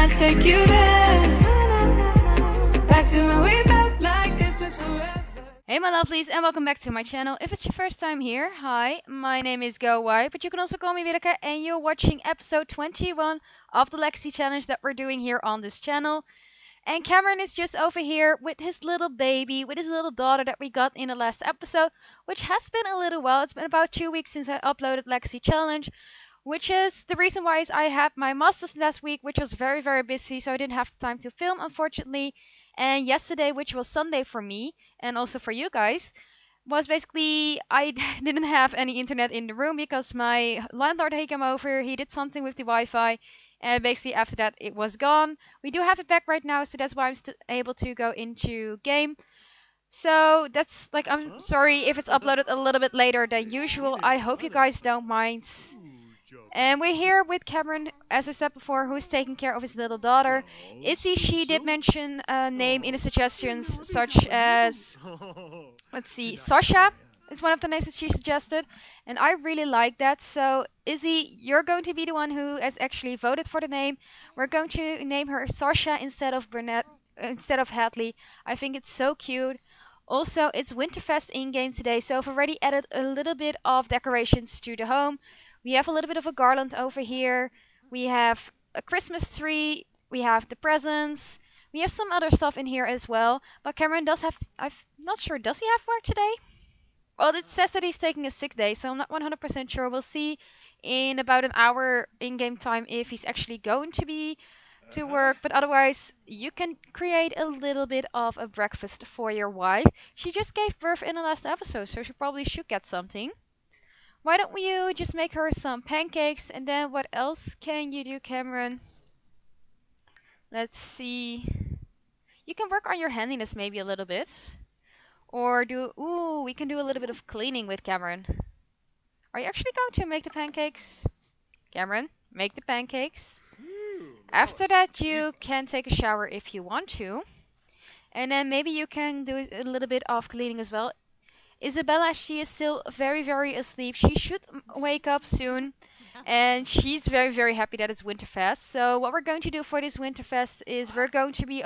I take you there? Back to when we felt like this was forever. Hey my lovelies and welcome back to my channel. If it's your first time here, hi, my name is GoY, but you can also call me Willeke and you're watching episode 21 of the Lexi challenge that we're doing here on this channel. And Cameron is just over here with his little baby, with his little daughter that we got in the last episode, which has been a little while. It's been about 2 weeks since I uploaded Lexi challenge, which is the reason why I had my masters last week, which was very, very busy, so I didn't have the time to film, unfortunately. And yesterday, which was Sunday for me, and also for you guys, was basically I didn't have any internet in the room because my landlord he came over, he did something with the Wi-Fi, and basically after that it was gone. We do have it back right now, so that's why I'm still able to go into game. So that's like, I'm sorry if it's uploaded a little bit later than usual. I hope you guys don't mind. And we're here with Cameron, as I said before, who's taking care of his little daughter. Izzy, she did mention a name in the suggestions, such as, let's see, Sasha is one of the names that she suggested. And I really like that. So, Izzy, you're going to be the one who has actually voted for the name. We're going to name her Sasha instead of Burnett, instead of Hadley. I think it's so cute. Also, it's Winterfest in-game today, so I've already added a little bit of decorations to the home. We have a little bit of a garland over here. We have a Christmas tree. We have the presents. We have some other stuff in here as well. But Cameron does have, I'm not sure, does he have work today? Well, it says that he's taking a sick day, so I'm not 100% sure. We'll see in about an hour in-game time if he's actually going to be to work. But otherwise, you can create a little bit of a breakfast for your wife. She just gave birth in the last episode, so she probably should get something. Why don't you just make her some pancakes, and then what else can you do, Cameron? Let's see. You can work on your handiness maybe a little bit. Or ooh, we can do a little bit of cleaning with Cameron. Are you actually going to make the pancakes? Cameron, make the pancakes. After that, you can take a shower if you want to. And then maybe you can do a little bit of cleaning as well. Isabella, she is still very, very asleep. She should wake up soon. And she's very, very happy that it's Winterfest. So what we're going to do for this Winterfest is we're going to be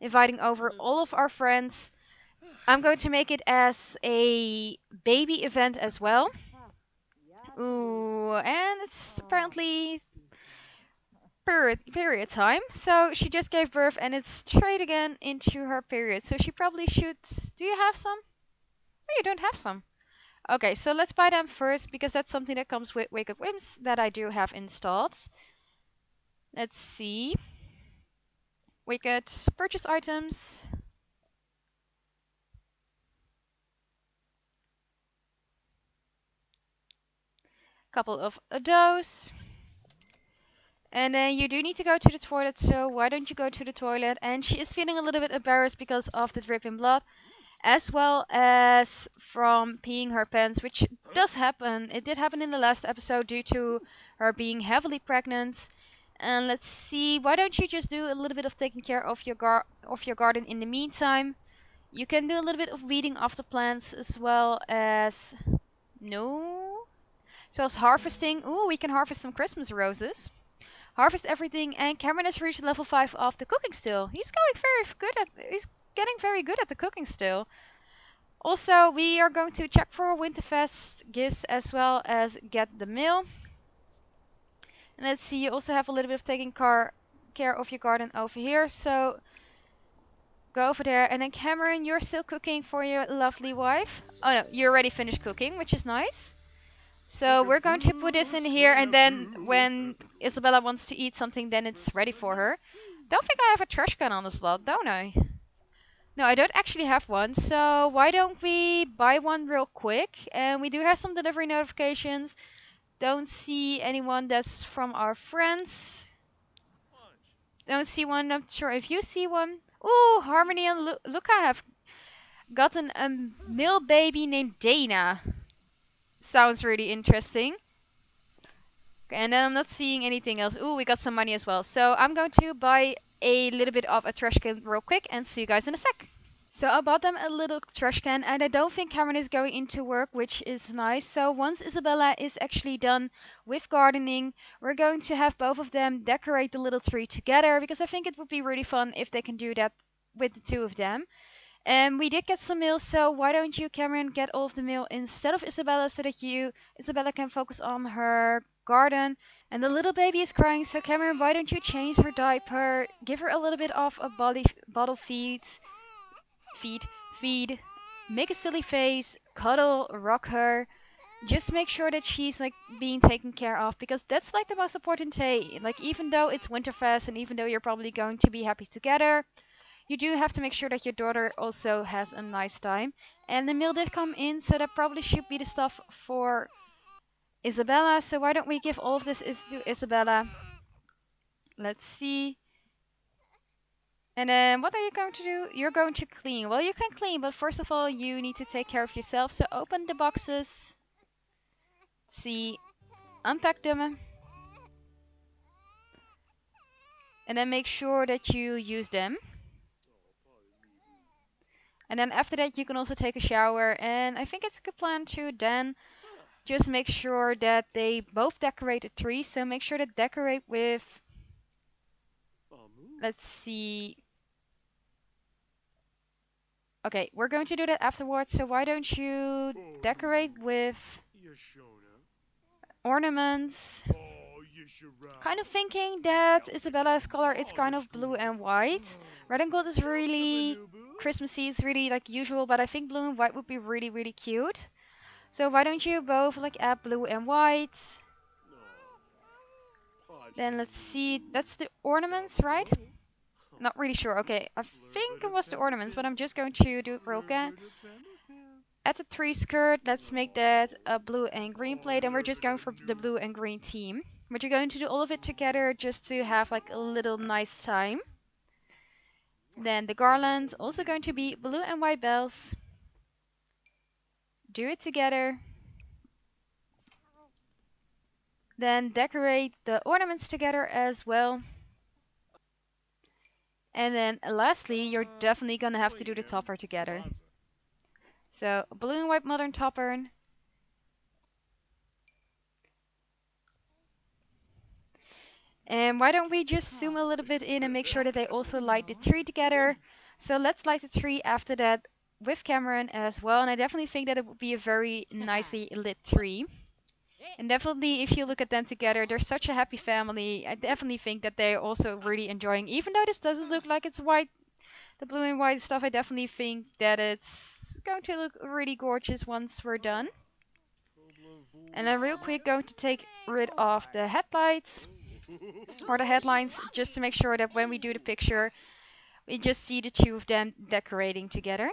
inviting over all of our friends. I'm going to make it as a baby event as well. Ooh, and it's apparently period time. So she just gave birth and it's straight again into her period. So she probably should. Do you have some? Oh, you don't have some. Okay, so let's buy them first because that's something that comes with Wake Up Whims that I do have installed. Let's see. Wicked purchase items. Couple of those. And then you do need to go to the toilet, so why don't you go to the toilet? And she is feeling a little bit embarrassed because of the dripping blood, as well as from peeing her pants, which does happen. It did happen in the last episode due to her being heavily pregnant. And let's see, why don't you just do a little bit of taking care of your garden in the meantime? You can do a little bit of weeding of the plants as well as no. So as harvesting, ooh, we can harvest some Christmas roses. Harvest everything, and Cameron has reached level 5 of the cooking still. He's getting very good at the cooking still. Also, we are going to check for Winterfest gifts as well as get the mail. And let's see, you also have a little bit of taking care of your garden over here, so go over there. And then Cameron, you're still cooking for your lovely wife. Oh no, you already finished cooking, which is nice. So we're going to put this in here, and then when Isabella wants to eat something, then it's ready for her. Don't think I have a trash can on the slot, don't I? No, I don't actually have one, so why don't we buy one real quick? And we do have some delivery notifications. Don't see anyone that's from our friends. Don't see one, not sure if you see one. Ooh, Harmony and Luca have gotten a male baby named Dana. Sounds really interesting. Okay, and then I'm not seeing anything else. Ooh, we got some money as well. So I'm going to buy a little bit of a trash can real quick and see you guys in a sec. So I bought them a little trash can, and I don't think Cameron is going into work, which is nice. So once Isabella is actually done with gardening, we're going to have both of them decorate the little tree together because I think it would be really fun if they can do that with the two of them. And we did get some mail, so why don't you, Cameron, get all of the mail instead of Isabella so that Isabella can focus on her garden. And the little baby is crying, so Cameron, why don't you change her diaper, give her a little bit of a bottle feed, feed, make a silly face, cuddle, rock her. Just make sure that she's like being taken care of because that's like the most important day. Like even though it's Winterfest and even though you're probably going to be happy together, you do have to make sure that your daughter also has a nice time. And the mail did come in, so that probably should be the stuff for Isabella. So why don't we give all of this is to Isabella? Let's see. And then what are you going to do? You're going to clean. Well, you can clean, but first of all, you need to take care of yourself. So open the boxes. See, unpack them. And then make sure that you use them. And then after that, you can also take a shower. And I think it's a good plan to then just make sure that they both decorate the tree. So make sure to decorate with, let's see. Okay, we're going to do that afterwards. So why don't you decorate with ornaments? Kind of thinking that Isabella's color is kind of blue and white. Red and gold is really Christmassy, it's really like usual, but I think blue and white would be really, really cute. So why don't you both like add blue and white? Then let's see, that's the ornaments, right? Not really sure. Okay, I think it was the ornaments, but I'm just going to do it real quick. Add the tree skirt, let's make that a blue and green plate, and we're just going for the blue and green theme. But you're going to do all of it together just to have like a little nice time. Then the garlands, also going to be blue and white bells. Do it together. Then decorate the ornaments together as well. And then lastly, you're definitely gonna have to do the topper together. So blue and white modern topper. And why don't we just zoom a little bit in and make sure that they also light the tree together. So let's light the tree after that with Cameron as well. And I definitely think that it would be a very nicely lit tree. And definitely if you look at them together, they're such a happy family. I definitely think that they're also really enjoying, even though this doesn't look like it's white, the blue and white stuff, I definitely think that it's going to look really gorgeous once we're done. And then real quick going to take rid of the headlights or the headlines just to make sure that when we do the picture, we just see the two of them decorating together.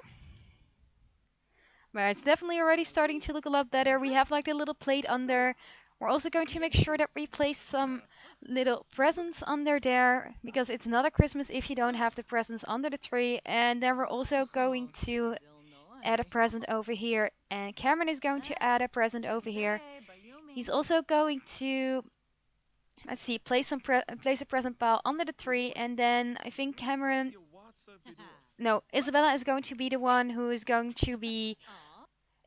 But it's definitely already starting to look a lot better. We have like a little plate under. We're also going to make sure that we place some little presents under there because it's not a Christmas if you don't have the presents under the tree. And then we're also going to add a present over here, and Cameron is going to add a present over here. He's also going to, let's see, place a present pile under the tree, and then I think Cameron, no, Isabella is going to be the one who is going to be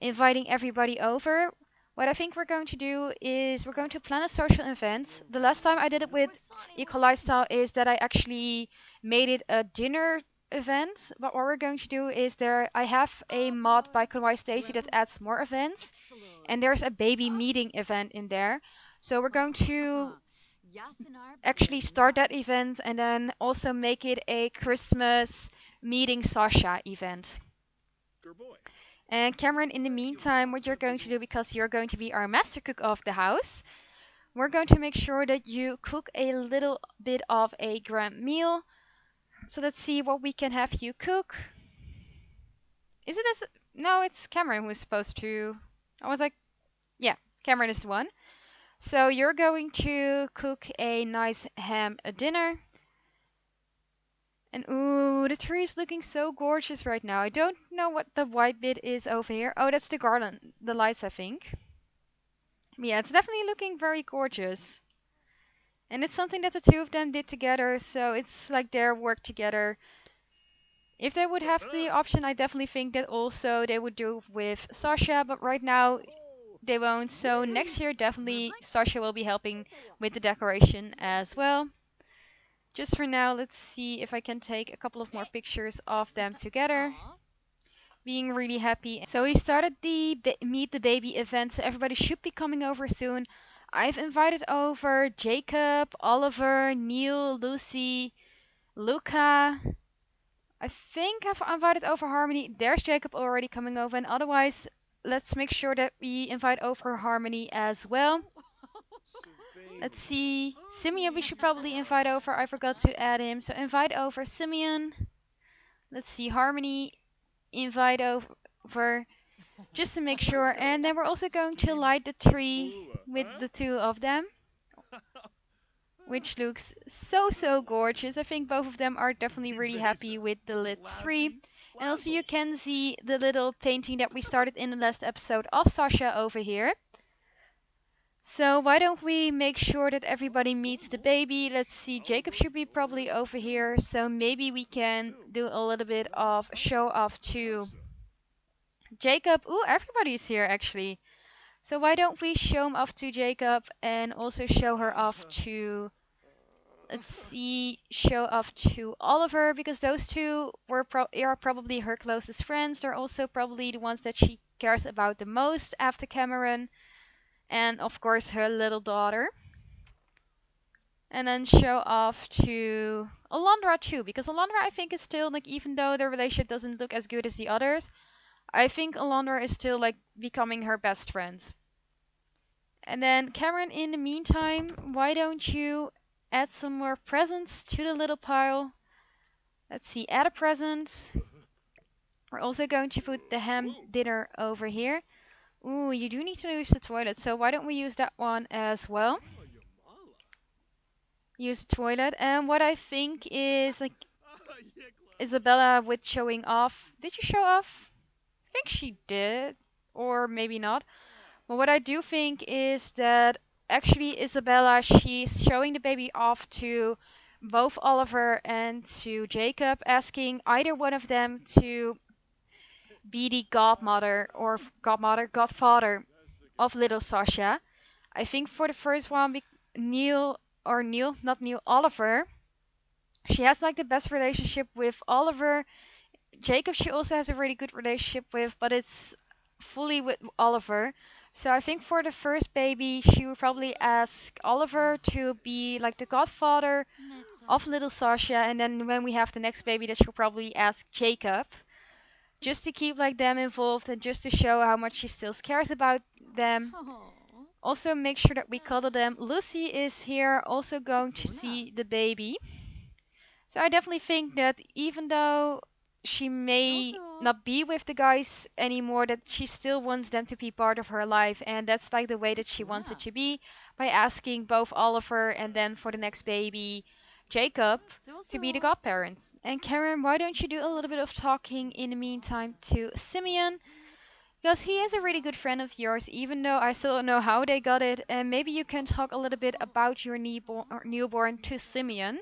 inviting everybody over. What I think we're going to do is we're going to plan a social event. The last time I did it with Eco Lifestyle is that I actually made it a dinner event. But what we're going to do is I have a mod by Kawaii Stacy that adds more events. And there's a baby meeting event in there. So we're going to actually start that event and then also make it a Christmas meeting Sasha event. And Cameron, in the meantime, what you're going to do, because you're going to be our master cook of the house, we're going to make sure that you cook a little bit of a grand meal. So let's see what we can have you cook. Is it as... No, it's Cameron who's supposed to... I was like, yeah, Cameron is the one. So you're going to cook a nice ham dinner. And ooh, the tree is looking so gorgeous right now. I don't know what the white bit is over here. Oh, that's the garland, the lights, I think. Yeah, it's definitely looking very gorgeous. And it's something that the two of them did together, so it's like their work together. If they would have the option, I definitely think that also they would do with Sasha, but right now they won't. So next year, definitely Sasha will be helping with the decoration as well. Just for now, let's see if I can take a couple of more pictures of them together, being really happy. So we started the Meet the Baby event, so everybody should be coming over soon. I've invited over Jacob, Oliver, Neil, Lucy, Luca. I think I've invited over Harmony. There's Jacob already coming over, and otherwise, let's make sure that we invite over Harmony as well. Let's see. Simeon, we should probably invite over. I forgot to add him, so invite over Simeon. Let's see. Harmony, invite over. Just to make sure. And then we're also going to light the tree with the two of them, which looks so gorgeous. I think both of them are definitely really happy with the lit tree. And also you can see the little painting that we started in the last episode of Sasha over here. So why don't we make sure that everybody meets the baby? Let's see, Jacob should be probably over here, so maybe we can do a little bit of show off to Jacob. Ooh, everybody's here actually. So why don't we show him off to Jacob and also show her off to, let's see, show off to Oliver, because those two are probably her closest friends. They're also probably the ones that she cares about the most after Cameron, and of course her little daughter. And then show off to Alondra too, because Alondra I think is still like, even though their relationship doesn't look as good as the others, I think Alondra is still like becoming her best friend. And then Cameron, in the meantime, why don't you add some more presents to the little pile? Let's see, add a present. We're also going to put the ham dinner over here. Ooh, you do need to use the toilet, so why don't we use that one as well? Use the toilet. And what I think is like Isabella with showing off. Did you show off? I think she did, or maybe not. But what I do think is that actually Isabella, she's showing the baby off to both Oliver and to Jacob, asking either one of them to be the godfather of little Sasha. I think for the first one, not Neil, Oliver. She has like the best relationship with Oliver. Jacob, she also has a really good relationship with, but it's fully with Oliver. So I think for the first baby, she would probably ask Oliver to be like the godfather of little Sasha, and then when we have the next baby, that she'll probably ask Jacob, just to keep like them involved and just to show how much she still cares about them. Also make sure that we cuddle them. Lucy is here, also going to see the baby. So I definitely think that even though she may not be with the guys anymore, that she still wants them to be part of her life, and that's like the way that she wants it to be, by asking both Oliver and then for the next baby Jacob to be the godparents. And Karen, why don't you do a little bit of talking in the meantime to Simeon, because he is a really good friend of yours, even though I still don't know how they got it, and maybe you can talk a little bit about your newborn to Simeon.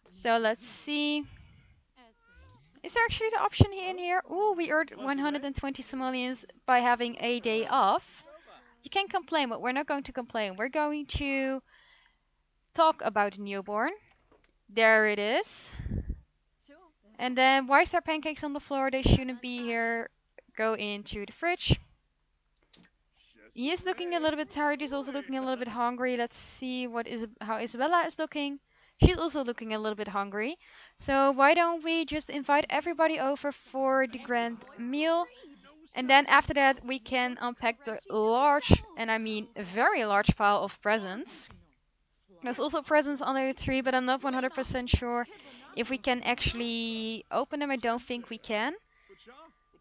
So let's see. Is there actually the option in here? Ooh, we earned 120 simoleons by having a day off. You can complain, but we're not going to complain. We're going to talk about the newborn. There it is. And then, why is there pancakes on the floor? They shouldn't be here. Go into the fridge. He is looking a little bit tired. He's also looking a little bit hungry. Let's see how Isabella is looking. She's also looking a little bit hungry. So why don't we just invite everybody over for the grand meal? And then after that we can unpack the large, and I mean a very large pile of presents. There's also presents under the tree, but I'm not 100% sure if we can actually open them. I don't think we can.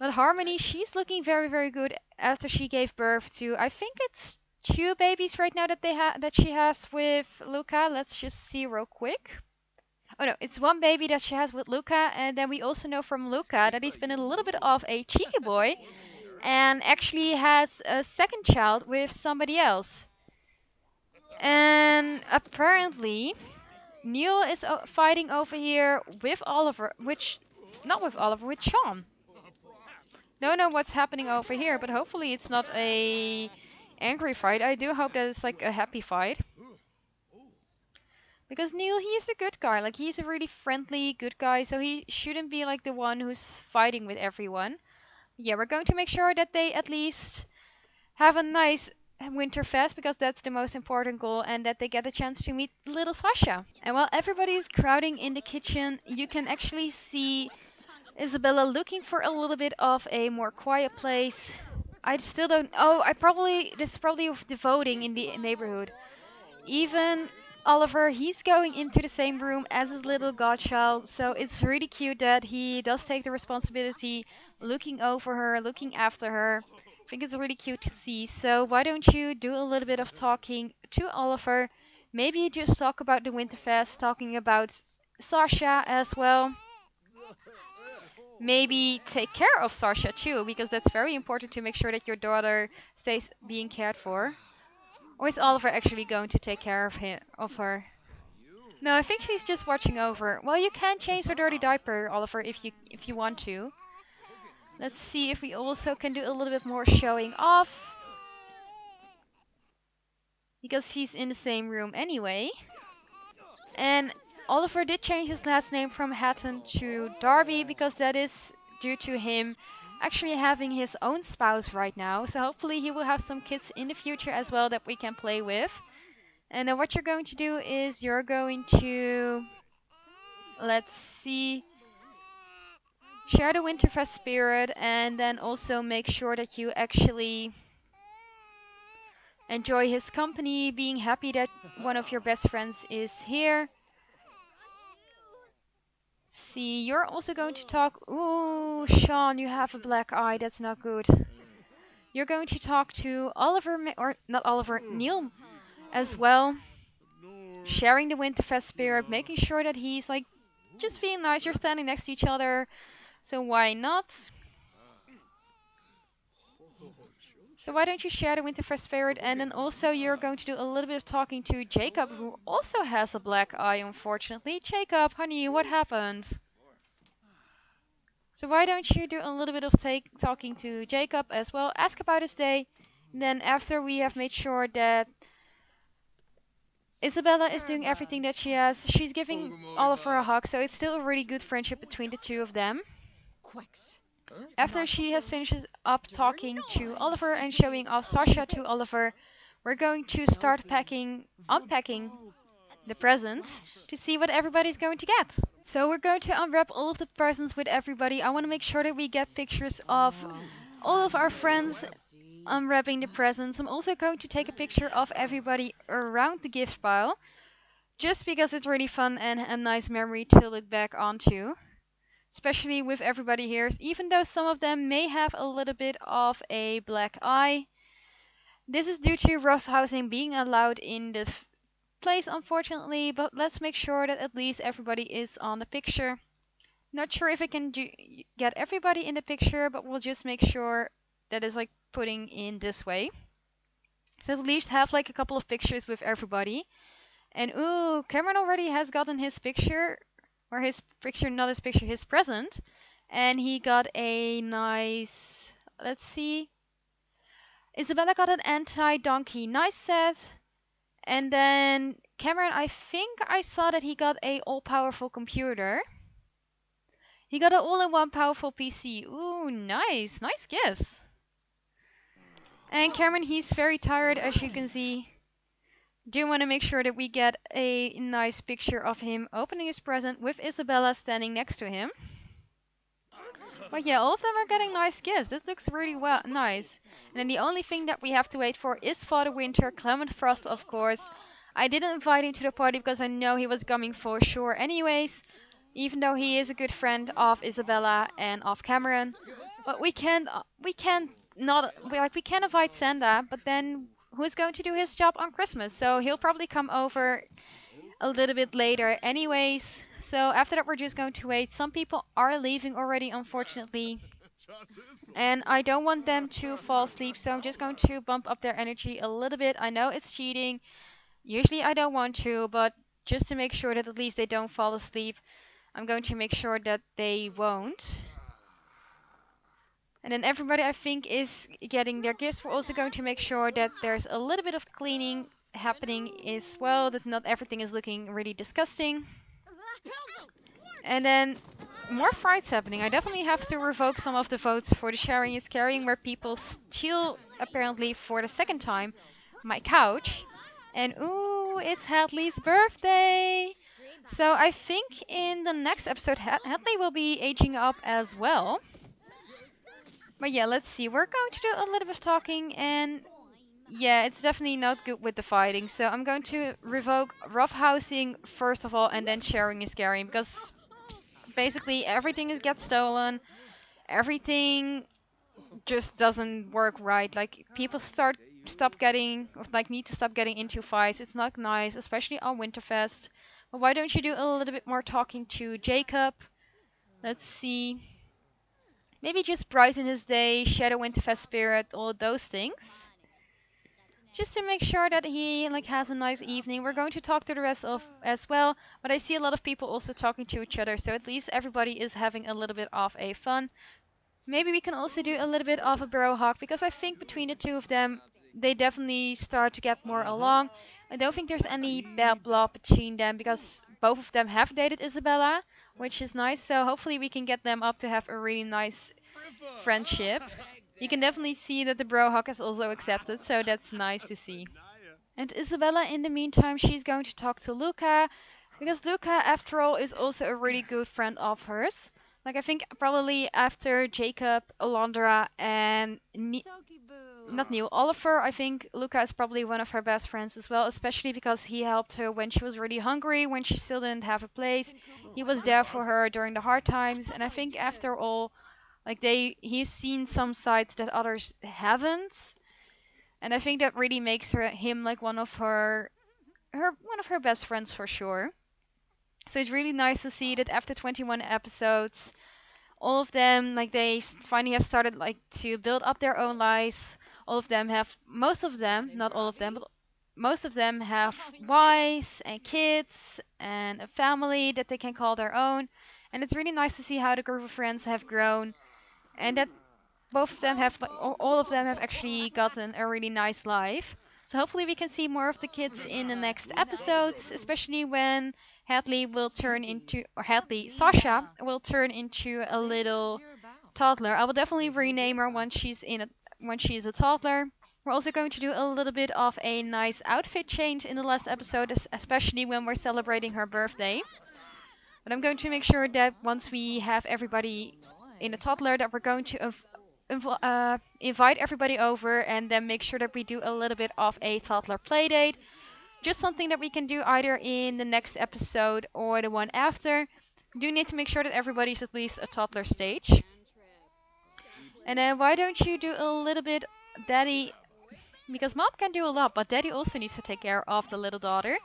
But Harmony, she's looking very good after she gave birth to, I think it's two babies right now that she has with Luca. Let's just see real quick. Oh no, it's one baby that she has with Luca, and then we also know from Luca that he's been a little bit of a cheeky boy and actually has a second child with somebody else. And apparently Neil is fighting over here with Oliver, which Not with Oliver, with Sean. Don't know what's happening over here, but hopefully it's not a angry fight. I do hope that it's like a happy fight. Because Neil, he's a good guy. Like, he's a really friendly, good guy, so he shouldn't be like the one who's fighting with everyone. Yeah, we're going to make sure that they at least have a nice Winterfest because that's the most important goal, and that they get a chance to meet little Sasha. And while everybody is crowding in the kitchen, you can actually see Isabella looking for a little bit of a more quiet place. I still don't. Oh, this is probably of the voting in the neighborhood. Even Oliver, he's going into the same room as his little godchild, so it's really cute that he does take the responsibility, looking over her, looking after her. I think it's really cute to see. So why don't you do a little bit of talking to Oliver? Maybe just talk about the Winterfest, talking about Sasha as well. Maybe take care of Sasha too, because that's very important to make sure that your daughter stays being cared for. Or is Oliver actually going to take care of her? No, I think she's just watching over. Well, you can change her dirty diaper, Oliver, if you want to. Let's see if we also can do a little bit more showing off. Because he's in the same room anyway. And Oliver did change his last name from Hatton to Darby because that is due to him actually having his own spouse right now. So hopefully he will have some kids in the future as well that we can play with. And then what you're going to do is you're going to, let's see, share the Winterfest spirit, and then also make sure that you actually enjoy his company, being happy that one of your best friends is here. See, you're also going to talk. Ooh, Sean, you have a black eye. That's not good. You're going to talk to Oliver, or not Oliver, Neil as well. Sharing the Winterfest spirit, making sure that he's like just being nice. You're standing next to each other, so why not? So why don't you share the Winterfest spirit, and then also you're going to do a little bit of talking to Jacob, who also has a black eye, unfortunately. Jacob, honey, what happened? So why don't you do a little bit of talking to Jacob as well, ask about his day, and then after we have made sure that Isabella is doing everything that she has, she's giving Oliver a hug, so it's still a really good friendship between the two of them. After she has finished up talking to Oliver and showing off Sasha to Oliver, we're going to start unpacking the presents to see what everybody's going to get. So we're going to unwrap all of the presents with everybody. I want to make sure that we get pictures of all of our friends unwrapping the presents. I'm also going to take a picture of everybody around the gift pile, just because it's really fun and a nice memory to look back onto. Especially with everybody here, even though some of them may have a little bit of a black eye. This is due to roughhousing being allowed in the place, unfortunately, but let's make sure that at least everybody is on the picture. Not sure if I can get everybody in the picture, but we'll just make sure that is like putting in this way. So at least have like a couple of pictures with everybody. And ooh, Cameron already has gotten his picture, or his picture, not his picture, his present. And he got a nice, let's see. Isabella got an anti-donkey nice set. And then Cameron, I think I saw that he got a all-powerful computer. He got an all-in-one powerful PC. Ooh, nice. Nice gifts. And Cameron, he's very tired, as you can see. Do want to make sure that we get a nice picture of him opening his present with Isabella standing next to him. But yeah, all of them are getting nice gifts. This looks really nice. And then the only thing that we have to wait for is Father Winter, Clement Frost, of course. I didn't invite him to the party because I know he was coming for sure anyways, even though he is a good friend of Isabella and of Cameron. But we can't invite Santa, but then who's going to do his job on Christmas? So he'll probably come over a little bit later anyways. So after that, we're just going to wait. Some people are leaving already, unfortunately, and I don't want them to fall asleep, so I'm just going to bump up their energy a little bit. I know it's cheating. Usually I don't want to, but just to make sure that at least they don't fall asleep, I'm going to make sure that they won't. And then everybody, I think, is getting their gifts. We're also going to make sure that there's a little bit of cleaning happening as well, that not everything is looking really disgusting. And then more fights happening. I definitely have to revoke some of the votes for the sharing is caring, where people steal, apparently for the second time, my couch. And ooh, it's Hadley's birthday! So I think in the next episode, Hadley will be aging up as well. But yeah, let's see. We're going to do a little bit of talking, and yeah, it's definitely not good with the fighting. So I'm going to revoke roughhousing first of all, and then sharing is caring, because basically everything is gets stolen. Everything just doesn't work right. Like people stop getting, or like need to stop getting into fights. It's not nice, especially on Winterfest. But why don't you do a little bit more talking to Jacob? Let's see. Maybe just brighten his day, shadow Winterfest spirit, all those things. Just to make sure that he like has a nice evening. We're going to talk to the rest of as well, but I see a lot of people also talking to each other, so at least everybody is having a little bit of a fun. Maybe we can also do a little bit of a bro hug, because I think between the two of them, they definitely start to get more along. I don't think there's any bad blood between them, because both of them have dated Isabella, which is nice. So hopefully we can get them up to have a really nice friendship. You can definitely see that the bro hug is also accepted, so that's nice to see. And Isabella, in the meantime, she's going to talk to Luca, because Luca, after all, is also a really good friend of hers. Like, I think probably after Jacob, Alondra, and not Neil, Oliver, I think Luca is probably one of her best friends as well, especially because he helped her when she was really hungry, when she still didn't have a place. He was there for her during the hard times, and I think after all, like he's seen some sides that others haven't, and I think that really makes him like one of her best friends for sure. So it's really nice to see that after 21 episodes, all of them like finally have started like to build up their own lives. All of them have, most of them, not all of them, but most of them have wives and kids and a family that they can call their own. And it's really nice to see how the group of friends have grown, and that both of them have, like, all of them have actually gotten a really nice life. So hopefully we can see more of the kids in the next episodes, especially when Sasha will turn into a little toddler. I will definitely rename her when she's a toddler. We're also going to do a little bit of a nice outfit change in the last episode, especially when we're celebrating her birthday. But I'm going to make sure that once we have everybody in a toddler, that we're going to invite everybody over, and then make sure that we do a little bit of a toddler playdate. Just something that we can do either in the next episode or the one after. We do need to make sure that everybody's at least a toddler stage. And then why don't you do a little bit, Daddy? Because Mom can do a lot, but Daddy also needs to take care of the little daughter.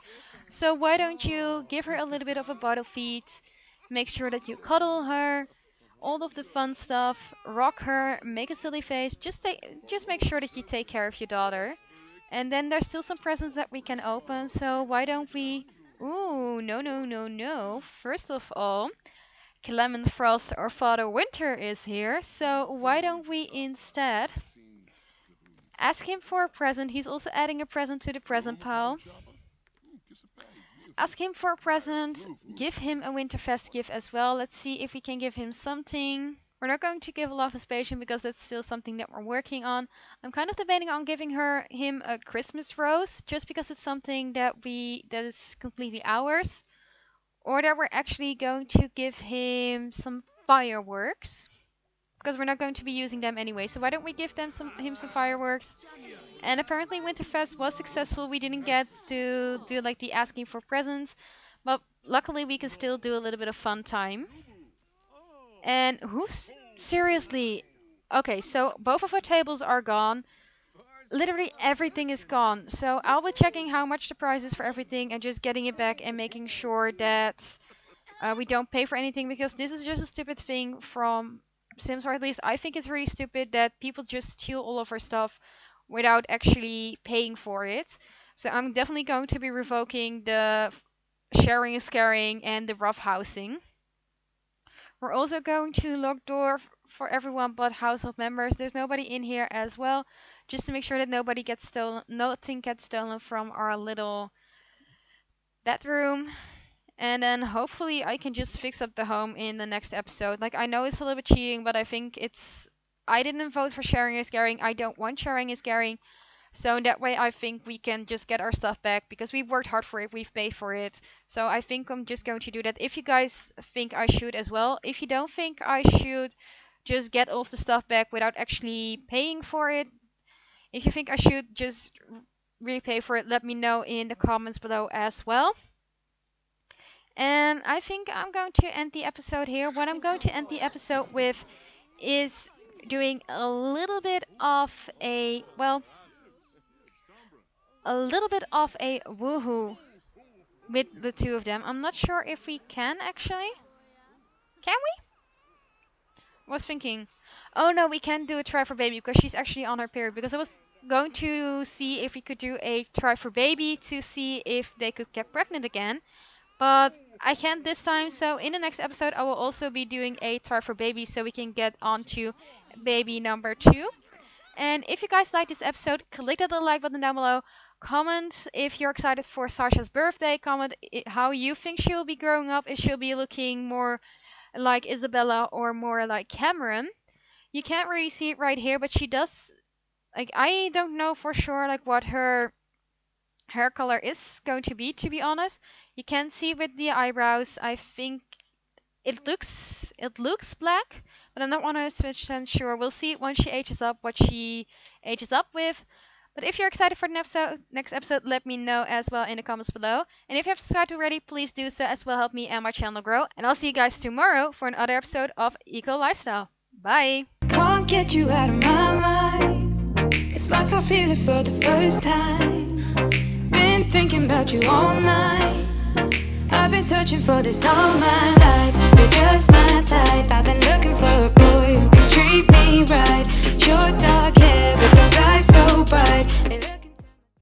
So why don't you give her a little bit of a bottle feed? Make sure that you cuddle her, all of the fun stuff, rock her, make a silly face. Just make sure that you take care of your daughter. And then there's still some presents that we can open. So why don't we? Ooh, no, no, no, no. First of all, Clement Frost or Father Winter is here. So why don't we instead ask him for a present? He's also adding a present to the present pile. Ask him for a present. Give him a Winterfest gift as well. Let's see if we can give him something. We're not going to give Love is Patient, because that's still something that we're working on. I'm kind of debating on giving him a Christmas rose, just because it's something that is completely ours. Or that we're actually going to give him some fireworks, because we're not going to be using them anyway. So why don't we give him some fireworks? And apparently Winterfest was successful. We didn't get to do like the asking for presents, but luckily we can still do a little bit of fun time. And who's seriously? Okay, so both of our tables are gone. Literally everything is gone. So I'll be checking how much the price is for everything and just getting it back and making sure that we don't pay for anything, because this is just a stupid thing from Sims, or at least I think it's really stupid that people just steal all of our stuff without actually paying for it. So I'm definitely going to be revoking the sharing is caring and the rough housing. We're also going to lock door for everyone but household members. There's nobody in here as well, just to make sure that nobody gets stolen, nothing gets stolen from our little bedroom. And then hopefully I can just fix up the home in the next episode. Like, I know it's a little bit cheating, but I think it's. I didn't vote for sharing is caring. I don't want sharing is caring. So in that way, I think we can just get our stuff back because we've worked hard for it, we've paid for it. So I think I'm just going to do that. If you guys think I should as well, if you don't think I should just get all of the stuff back without actually paying for it, if you think I should just repay for it, let me know in the comments below as well. And I think I'm going to end the episode here. What I'm going to end the episode with is doing a little bit of a, well, a little bit of a woohoo with the two of them. I'm not sure if we can actually. Can we? I was thinking, oh no, we can't do a try for baby because she's actually on her period. Because I was going to see if we could do a try for baby to see if they could get pregnant again. But I can't this time, so in the next episode I will also be doing a try for baby so we can get on to baby number 2. And if you guys like this episode, click that little like button down below. Comment if you're excited for Sasha's birthday. Comment how you think she'll be growing up. If she'll be looking more like Isabella or more like Cameron. You can't really see it right here, but she does. Like, I don't know for sure like what her hair color is going to be honest. You can see with the eyebrows. I think it looks black, but I'm not 100% sure. We'll see once she ages up what she ages up with. But if you're excited for the next episode, let me know as well in the comments below. And if you have subscribed already, please do so as well. Help me and my channel grow. And I'll see you guys tomorrow for another episode of Eco Lifestyle. Bye. Can't get you out of my mind. It's like I feel it for the first time. Been thinking about you all night. I've been searching for this all my life. Because